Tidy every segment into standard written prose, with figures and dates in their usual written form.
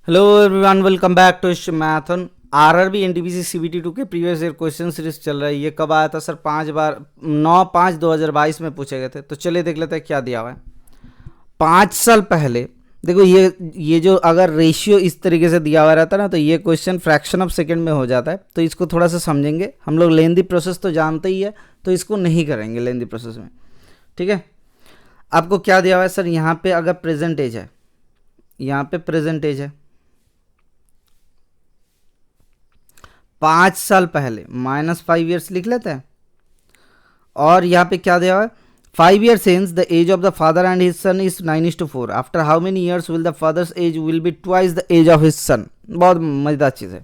Hello everyone, welcome back to मैथन। RRB NTPC CBT 2 के previous year question series चल रहा है। ये कब आया था सर? 9/5/2022 में पूछे गए थे। तो चलिए देख लेते हैं क्या दिया हुआ है। 5 साल पहले देखो, ये जो अगर रेशियो इस तरीके से दिया हुआ रहता है ना, तो ये क्वेश्चन फ्रैक्शन ऑफ सेकंड में हो जाता है। तो इसको थोड़ा सा समझेंगे। हम लोग लेंदी प्रोसेस तो जानते ही है, तो इसको नहीं करेंगे लेंदी प्रोसेस में, ठीक है। आपको क्या दिया हुआ है सर? यहाँ पे अगर प्रेजेंट एज है, यहाँ पे प्रेजेंट एज है 5 साल पहले, -5 ईयर्स लिख लेते हैं। और यहाँ पे क्या दिया हुआ है? 5 year since the age of the father and his son is 9:4। After how many years will the father's age will be twice the age of his son. बहुत मजेदार चीज़ है।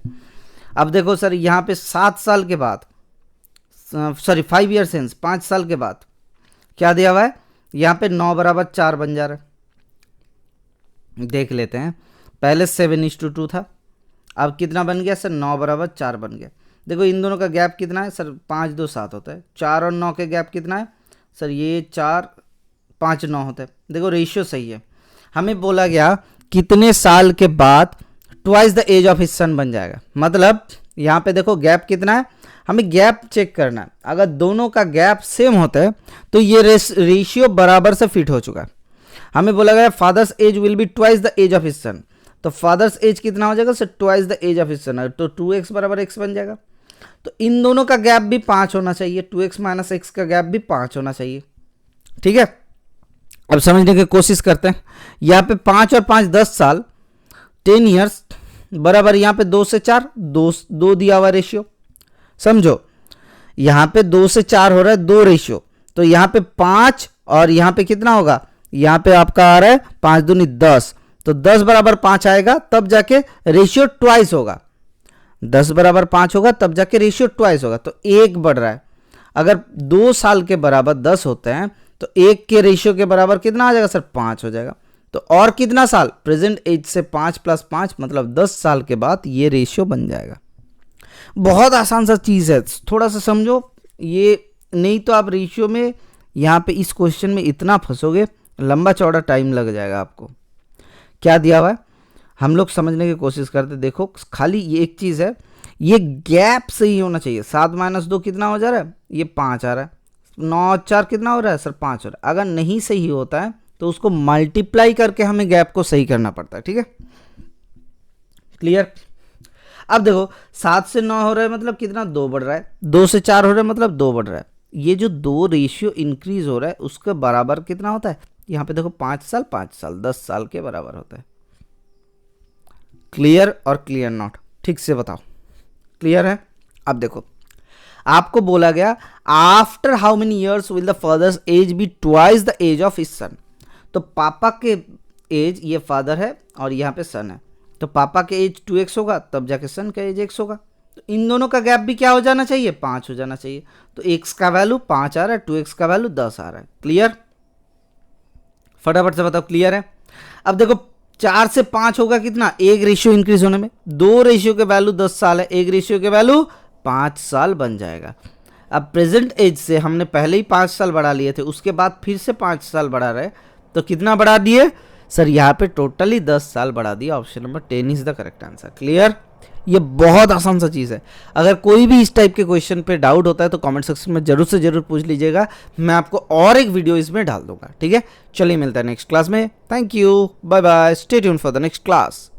अब देखो सर, यहाँ पे 7 साल के बाद, सॉरी 5 ईयर सिंस 5 साल के बाद क्या दिया हुआ है? यहाँ पे 9/4 बन जा रहा है। देख लेते हैं। पहले 7:2 था, अब कितना बन गया सर? 9/4 बन गया। देखो इन दोनों का गैप कितना है सर? 5 2 7 होता है। 4 और 9 के गैप कितना है सर? ये 4 5 9 होता है। देखो रेशियो सही है। हमें बोला गया कितने साल के बाद twice the age of his son बन जाएगा। मतलब यहाँ पे देखो गैप कितना है, हमें गैप चेक करना है। अगर दोनों का गैप सेम होता है तो ये रेशियो बराबर से फिट हो चुका है। हमें बोला गया father's age will be twice the age of his son, तो फादर्स एज कितना हो जाएगा sir? Twice the age of his son, तो 2x बराबर x बन जाएगा। तो इन दोनों का गैप भी 5 होना चाहिए। 2x - x का गैप भी 5 होना चाहिए, ठीक है। अब समझने की कोशिश करते हैं। यहाँ पे 5 और 5 10 साल, 10 ईयर्स बराबर यहाँ पे 2 से 4, 2 दिया हुआ रेशियो। समझो यहाँ पे 2 से 4 हो रहा है 2 रेशियो, तो यहाँ पे 5 और यहाँ पे कितना होगा? यहाँ पे आपका आ रहा है 5 दूनी 10, तो 10 बराबर 5 आएगा, तब जाके रेशियो ट्वाइस होगा। 10 बराबर 5 होगा तब जाके रेशियो ट्वाइस होगा। तो 1 बढ़ रहा है। अगर 2 साल के बराबर 10 होते हैं तो 1 के रेशियो के बराबर कितना आ जाएगा सर? 5 हो जाएगा। तो और कितना साल? प्रेजेंट एज से 5 + 5 मतलब 10 साल के बाद ये रेशियो बन जाएगा। बहुत आसान सा चीज़ है, थोड़ा सा समझो ये। नहीं तो आप रेशियो में यहाँ पे इस क्वेश्चन में इतना फंसोगे, लंबा चौड़ा टाइम लग जाएगा आपको। क्या दिया हुआ है हम लोग समझने की कोशिश करते। देखो खाली ये एक चीज़ है, ये गैप सही होना चाहिए। 7 - 2 कितना हो जा रहा है? ये 5 आ रहा है। 9 और 4 कितना हो रहा है सर? 5 हो रहा है। अगर नहीं सही होता है तो उसको मल्टीप्लाई करके हमें गैप को सही करना पड़ता है, ठीक है। क्लियर? अब देखो 7 से 9 हो रहा है मतलब कितना? 2 बढ़ रहा है। 2 से 4 हो रहा है मतलब 2 बढ़ रहा है। ये जो 2 रेशियो इंक्रीज हो रहा है उसके बराबर कितना होता है? यहाँ पे देखो 5 साल 5 साल 10 साल के बराबर होता है। क्लियर और क्लियर नॉट? ठीक से बताओ, क्लियर है? अब देखो आपको बोला गया after how many years will the father's age be twice the age of his son. तो पापा के एज, ये फादर है और यहाँ पे सन है, तो पापा के एज 2x होगा, तब जाके सन का एज x होगा। तो इन दोनों का गैप भी क्या हो जाना चाहिए? 5 हो जाना चाहिए। तो x का वैल्यू 5 आ रहा है, 2x का वैल्यू 10 आ रहा है। क्लियर? फटाफट से बताओ क्लियर है? अब देखो 4 से 5 होगा कितना? 1 रेशियो इंक्रीज होने में। 2 रेशियो के वैल्यू 10 साल है, 1 रेशियो के वैल्यू 5 साल बन जाएगा। अब प्रेजेंट एज से हमने पहले ही 5 साल बढ़ा लिए थे, उसके बाद फिर से 5 साल बढ़ा रहे, तो कितना बढ़ा दिए सर? यहाँ पे टोटली 10 साल बढ़ा दिया। Option number 10 is the correct answer. Clear? ये बहुत आसान सा चीज़ है। अगर कोई भी इस टाइप के क्वेश्चन पे डाउट होता है तो कमेंट सेक्शन में जरूर से जरूर पूछ लीजिएगा। मैं आपको और एक वीडियो इसमें डाल दूंगा, ठीक है। चलिए मिलता है नेक्स्ट क्लास में। Thank you, bye bye, stay tuned for the next class.